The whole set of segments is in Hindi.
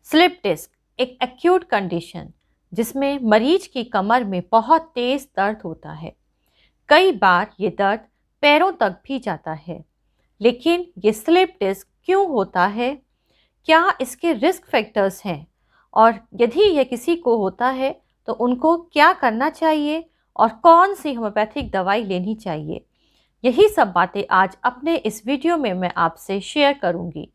स्लिप डिस्क एक एक्यूट कंडीशन जिसमें मरीज की कमर में बहुत तेज दर्द होता है। कई बार ये दर्द पैरों तक भी जाता है। लेकिन ये स्लिप डिस्क क्यों होता है? क्या इसके रिस्क फैक्टर्स हैं? और यदि यह किसी को होता है तो उनको क्या करना चाहिए और कौन सी होम्योपैथिक दवाई लेनी चाहिए? यही सब बातें आज अपने इस वीडियो में मैं आपसे शेयर करूंगी।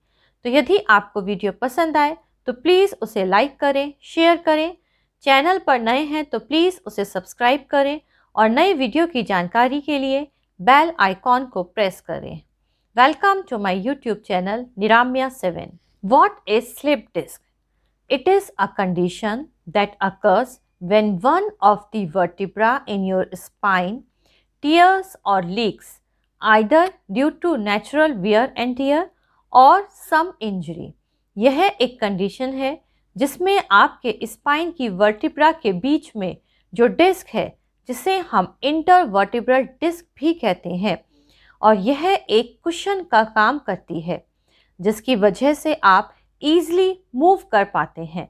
तो यदि आपको वीडियो पसंद आए तो प्लीज़ उसे लाइक करें, शेयर करें। चैनल पर नए हैं तो प्लीज़ उसे सब्सक्राइब करें और नए वीडियो की जानकारी के लिए बेल आइकॉन को प्रेस करें। Welcome to my YouTube channel Niramya 7। What is slip disc? It is a condition that occurs when one of the vertebra in your spine tears or leaks, either due to natural wear and tear or some injury. यह एक कंडीशन है जिसमें आपके स्पाइन की वर्टिब्रा के बीच में जो डिस्क है, जिसे हम इंटरवर्टिब्रल डिस्क भी कहते हैं, और यह एक कुशन का काम करती है जिसकी वजह से आप इजीली मूव कर पाते हैं।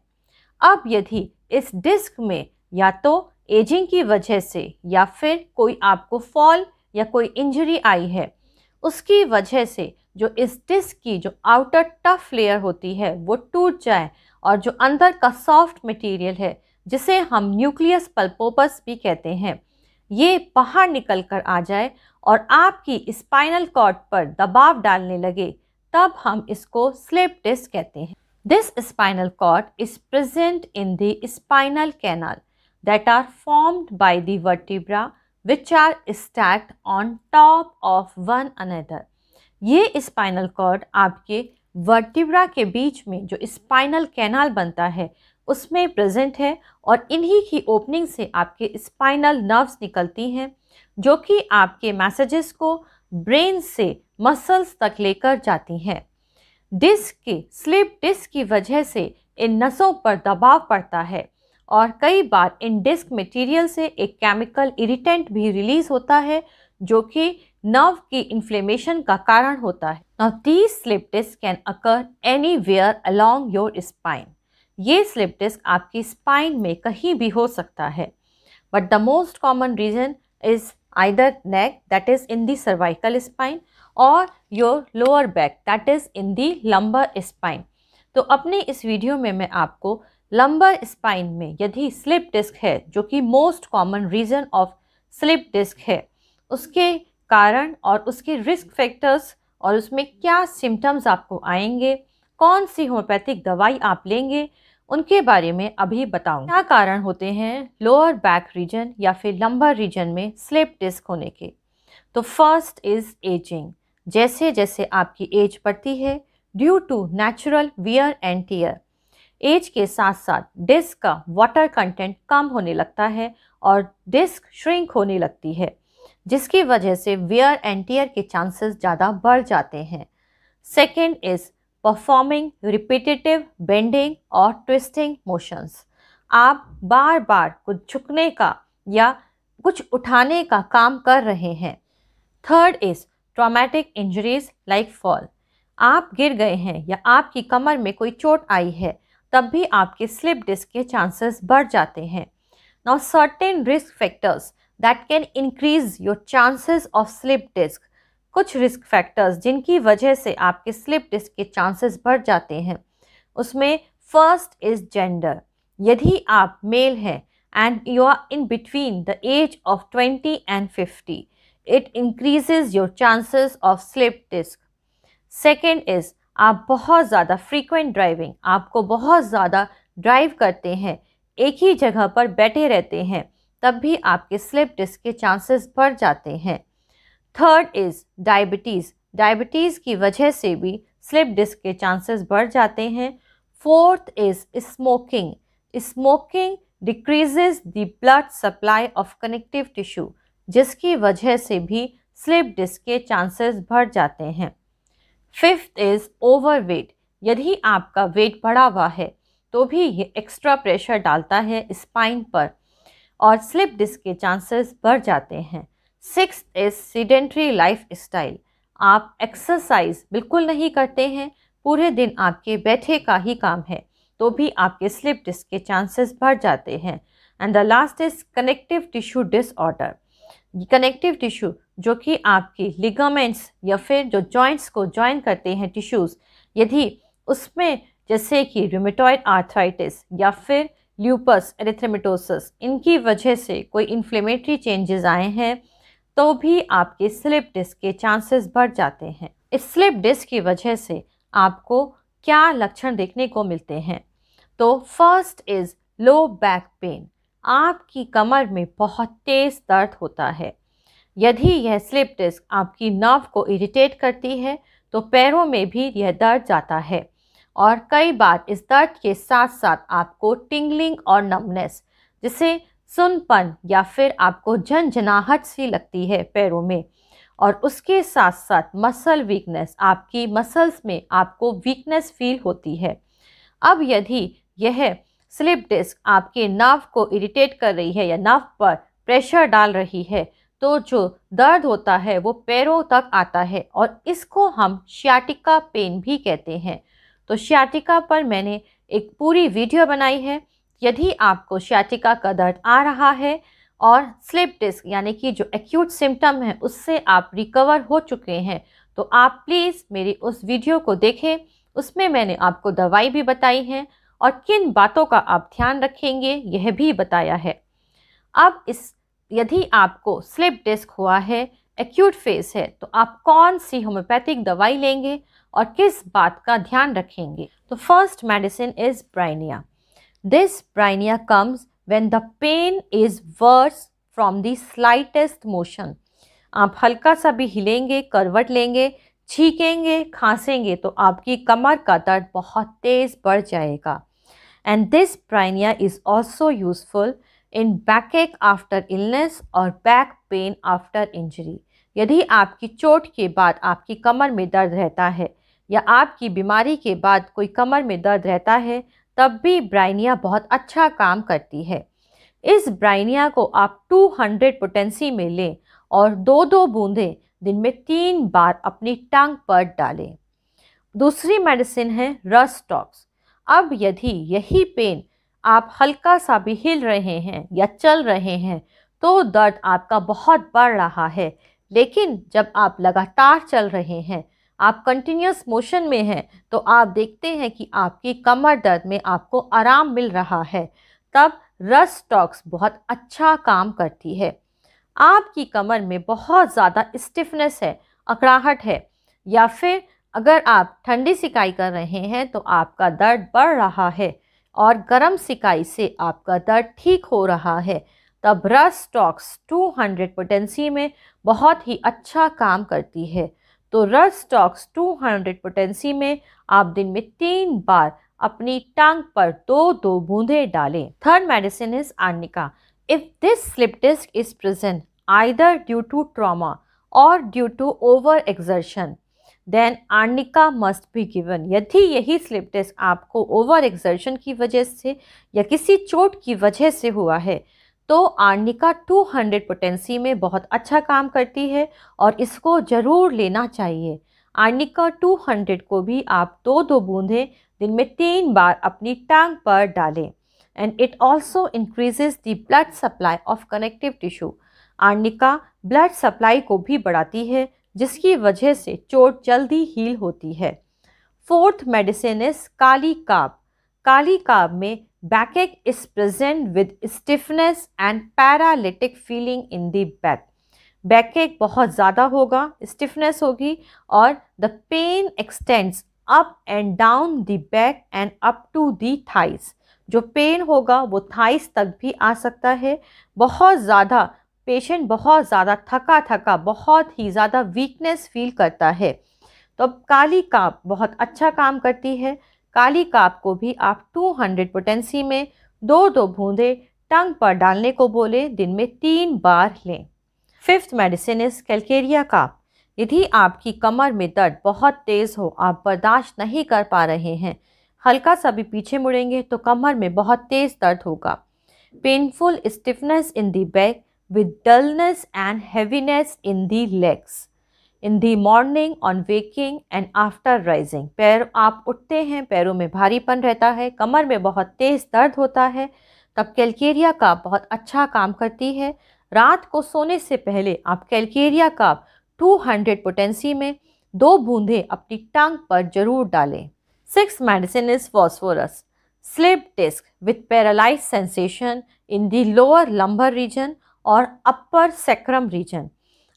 अब यदि इस डिस्क में या तो एजिंग की वजह से या फिर कोई आपको फॉल या कोई इंजरी आई है, उसकी वजह से जो इस डिस्क की जो आउटर टफ लेयर होती है वो टूट जाए और जो अंदर का सॉफ्ट मटेरियल है, जिसे हम न्यूक्लियस पल्पोपस भी कहते हैं, ये बाहर निकल कर आ जाए और आपकी स्पाइनल कॉर्ड पर दबाव डालने लगे, तब हम इसको स्लिप डिस्क कहते हैं। This spinal cord is present in the spinal canal that are formed by the vertebra which are stacked on top of one another. ये स्पाइनल कॉर्ड आपके वर्टिब्रा के बीच में जो स्पाइनल कैनाल बनता है उसमें प्रेजेंट है और इन्हीं की ओपनिंग से आपके स्पाइनल नर्व्स निकलती हैं, जो कि आपके मैसेजेस को ब्रेन से मसल्स तक लेकर जाती हैं। डिस्क के स्लिप डिस्क की वजह से इन नसों पर दबाव पड़ता है और कई बार इन डिस्क मटेरियल से एक केमिकल इरिटेंट भी रिलीज होता है जो कि नर्व की इन्फ्लेमेशन का कारण होता है। Now these slip disc can occur anywhere along your spine. ये स्लिप डिस्क आपकी स्पाइन में कहीं भी हो सकता है, but the most common reason is either neck, that is in the cervical spine, और your lower back, that is in the lumbar spine. तो अपने इस वीडियो में मैं आपको लंबर स्पाइन में यदि स्लिप डिस्क है, जो कि most common reason of slip disc है, उसके कारण और उसके रिस्क फैक्टर्स और उसमें क्या सिम्टम्स आपको आएंगे, कौन सी होम्योपैथिक दवाई आप लेंगे, उनके बारे में अभी बताऊंगी। क्या कारण होते हैं लोअर बैक रीजन या फिर लंबर रीजन में स्लिप डिस्क होने के? तो फर्स्ट इज एजिंग। जैसे जैसे आपकी एज बढ़ती है, due to natural wear and tear, age के साथ साथ डिस्क का वाटर कंटेंट कम होने लगता है और डिस्क श्रिंक होने लगती है, जिसकी वजह से वियर एंड टियर के चांसेस ज़्यादा बढ़ जाते हैं। Second is performing repetitive bending और ट्विस्टिंग मोशंस। आप बार बार कुछ झुकने का या कुछ उठाने का काम कर रहे हैं। Third is traumatic injuries like fall. आप गिर गए हैं या आपकी कमर में कोई चोट आई है, तब भी आपके स्लिप डिस्क के चांसेस बढ़ जाते हैं। Now certain risk factors that can increase your chances of slip disc. कुछ रिस्क फैक्टर्स जिनकी वजह से आपके स्लिप डिस्क के चांसेस बढ़ जाते हैं, उसमें फर्स्ट इज जेंडर। यदि आप मेल हैं and you are in between the age of 20 and 50, it increases your chances of slip disc. Second is आप बहुत ज़्यादा फ्रीक्वेंट ड्राइविंग, आपको बहुत ज़्यादा ड्राइव करते हैं, एक ही जगह पर बैठे रहते हैं, तब भी आपके स्लिप डिस्क के चांसेस बढ़ जाते हैं। Third is diabetes. डायबिटीज़ की वजह से भी स्लिप डिस्क के चांसेस बढ़ जाते हैं। Fourth is smoking. Smoking decreases the blood supply of connective tissue, जिसकी वजह से भी स्लिप डिस्क के चांसेस बढ़ जाते हैं। Fifth is overweight. यदि आपका वेट बढ़ा हुआ है तो भी ये एक्स्ट्रा प्रेशर डालता है स्पाइन पर और स्लिप डिस्क के चांसेस बढ़ जाते हैं। Sixth is sedentary life style. आप एक्सरसाइज बिल्कुल नहीं करते हैं, पूरे दिन आपके बैठे का ही काम है, तो भी आपके स्लिप डिस्क के चांसेस बढ़ जाते हैं। And the last is connective tissue disorder. Connective tissue जो कि आपकी लिगामेंट्स या फिर जो जॉइंट्स को जॉइन करते हैं टिश्यूज़, यदि उसमें जैसे कि रूमेटॉइड आर्थराइटिस या फिर ल्यूपस एरिथ्रेमेटोसिस, इनकी वजह से कोई इन्फ्लेमेटरी चेंजेस आए हैं तो भी आपके स्लिप डिस्क के चांसेस बढ़ जाते हैं। इस स्लिप डिस्क की वजह से आपको क्या लक्षण देखने को मिलते हैं? तो first is low back pain. आपकी कमर में बहुत तेज़ दर्द होता है। यदि यह स्लिप डिस्क आपकी नर्व को इरिटेट करती है तो पैरों में भी यह दर्द जाता है और कई बार इस दर्द के साथ साथ आपको टिंगलिंग और नमनेस, जिसे सुनपन या फिर आपको झनझनाहट सी लगती है पैरों में, और उसके साथ साथ मसल वीकनेस, आपकी मसल्स में आपको वीकनेस फील होती है। अब यदि यह स्लिप डिस्क आपके नर्व को इरिटेट कर रही है या नर्व पर प्रेशर डाल रही है तो जो दर्द होता है वो पैरों तक आता है और इसको हम शियाटिका पेन भी कहते हैं। तो शियाटिका पर मैंने एक पूरी वीडियो बनाई है। यदि आपको शियाटिका का दर्द आ रहा है और स्लिप डिस्क यानी कि जो एक्यूट सिम्टम है उससे आप रिकवर हो चुके हैं तो आप प्लीज़ मेरी उस वीडियो को देखें। उसमें मैंने आपको दवाई भी बताई है और किन बातों का आप ध्यान रखेंगे यह भी बताया है। अब यदि आपको स्लिप डिस्क हुआ है, एक्यूट फेस है, तो आप कौन सी होम्योपैथिक दवाई लेंगे और किस बात का ध्यान रखेंगे? तो first medicine is bryonia. This bryonia comes when the pain is worse from the slightest motion. आप हल्का सा भी हिलेंगे, करवट लेंगे, छींकेंगे, खांसेंगे तो आपकी कमर का दर्द बहुत तेज़ बढ़ जाएगा। And this Bryonia is also useful in बैकएक after illness और बैक पेन आफ्टर इंजरी। यदि आपकी चोट के बाद आपकी कमर में दर्द रहता है या आपकी बीमारी के बाद कोई कमर में दर्द रहता है तब भी ब्राइनिया बहुत अच्छा काम करती है। इस ब्राइनिया को आप 200 पोटेंसी में लें और 2-2 बूंदें दिन में 3 बार अपनी टांग पर डालें। दूसरी मेडिसिन है रस्टॉक्स। अब यदि यही पेन आप हल्का सा भी हिल रहे हैं या चल रहे हैं तो दर्द आपका बहुत बढ़ रहा है, लेकिन जब आप लगातार चल रहे हैं, आप कंटिन्यूस मोशन में हैं तो आप देखते हैं कि आपकी कमर दर्द में आपको आराम मिल रहा है, तब रस्टॉक्स बहुत अच्छा काम करती है। आपकी कमर में बहुत ज़्यादा स्टिफनेस है, अकड़ाहट है, या फिर अगर आप ठंडी सिकाई कर रहे हैं तो आपका दर्द बढ़ रहा है और गर्म सिकाई से आपका दर्द ठीक हो रहा है, तब रस्टॉक्स 200 पोटेंसी में बहुत ही अच्छा काम करती है। तो रस्टॉक्स 200 पोटेंसी में आप दिन में 3 बार अपनी टांग पर 2-2 बूंदें डालें। Third medicine is arnica. If this slip disc is present either due to trauma और due to over exertion, then arnica must be given. यदि यही स्लिप डिस्क आपको ओवर एक्सर्शन की वजह से या किसी चोट की वजह से हुआ है तो आर्निका 200 पोटेंसी में बहुत अच्छा काम करती है और इसको ज़रूर लेना चाहिए। आर्निका 200 को भी आप 2-2 बूंदें दिन में 3 बार अपनी टांग पर डालें। And it also increases the blood supply of connective tissue. Arnica blood supply को भी बढ़ाती है जिसकी वजह से चोट जल्दी हील होती है। Fourth medicine is kali carb. Kali carb में backache is present with stiffness and paralytic feeling in the back. Backache बहुत ज़्यादा होगा, स्टिफनेस होगी और the pain extends up and down the back and up to the thighs. जो पेन होगा वो थाइस तक भी आ सकता है। बहुत ज़्यादा पेशेंट बहुत ज़्यादा थका बहुत ही ज़्यादा वीकनेस फील करता है तो काली काब बहुत अच्छा काम करती है। काली काब को भी आप 200 पोटेंसी में 2-2 बूंदें टंग पर डालने को बोले, दिन में 3 बार लें। फिफ्थ मेडिसिन इज कैलकेरिया काब। यदि आपकी कमर में दर्द बहुत तेज़ हो, आप बर्दाश्त नहीं कर पा रहे हैं, हल्का सा भी पीछे मुड़ेंगे तो कमर में बहुत तेज़ दर्द होगा। Painful stiffness in the back with dullness and heaviness in the legs. In the morning on waking and after rising. पैर आप उठते हैं, पैरों में भारीपन रहता है, कमर में बहुत तेज़ दर्द होता है, तब कैलकेरिया काप बहुत अच्छा काम करती है। रात को सोने से पहले आप कैलकेरिया काप 200 पोटेंसी में 2 बूंदें अपनी टांग पर जरूर डालें। 6th medicine is phosphorus. Slip disc with paralyse sensation in the lower lumbar region और अपर सैक्रम रीजन।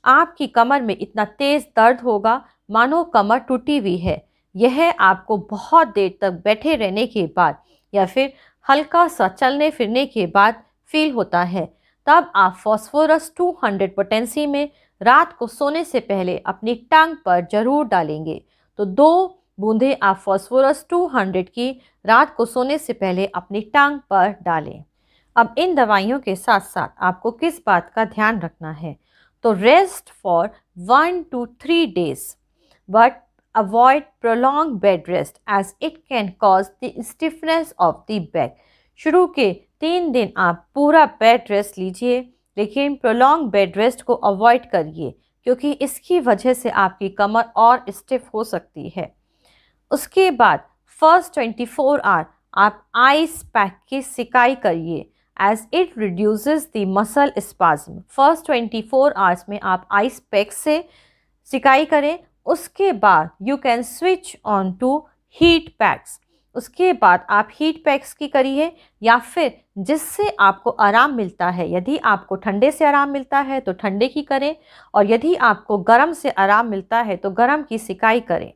आपकी कमर में इतना तेज़ दर्द होगा मानो कमर टूटी हुई है। यह आपको बहुत देर तक बैठे रहने के बाद या फिर हल्का सा चलने फिरने के बाद फील होता है। तब आप फॉस्फोरस 200 पोटेंसी में रात को सोने से पहले अपनी टांग पर जरूर डालेंगे। तो 2 बूंदें आप फॉस्फोरस 200 की रात को सोने से पहले अपनी टांग पर डालें। अब इन दवाइयों के साथ साथ आपको किस बात का ध्यान रखना है, तो rest for 1 to 3 days but avoid prolong bed rest as it can cause the stiffness of the back. शुरू के 3 दिन आप पूरा बेड रेस्ट लीजिए, लेकिन प्रोलॉन्ग बेड रेस्ट को अवॉइड करिए क्योंकि इसकी वजह से आपकी कमर और स्टिफ हो सकती है। उसके बाद फर्स्ट 24 आवर आप आइस पैक की सिकाई करिए as it reduces the muscle spasm. First 24 hours में आप आइस पैक से सिकाई करें। उसके बाद you can switch on to heat packs. उसके बाद आप हीट पैक्स की करिए या फिर जिससे आपको आराम मिलता है। यदि आपको ठंडे से आराम मिलता है तो ठंडे की करें, और यदि आपको गर्म से आराम मिलता है तो गर्म की सिकाई करें।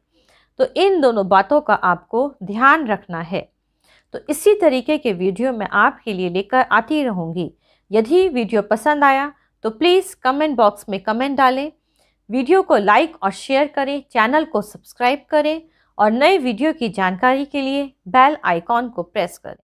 तो इन दोनों बातों का आपको ध्यान रखना है। तो इसी तरीके के वीडियो मैं आपके लिए लेकर आती रहूँगी। यदि वीडियो पसंद आया तो प्लीज़ कमेंट बॉक्स में कमेंट डालें, वीडियो को लाइक और शेयर करें, चैनल को सब्सक्राइब करें और नए वीडियो की जानकारी के लिए बेल आइकॉन को प्रेस करें।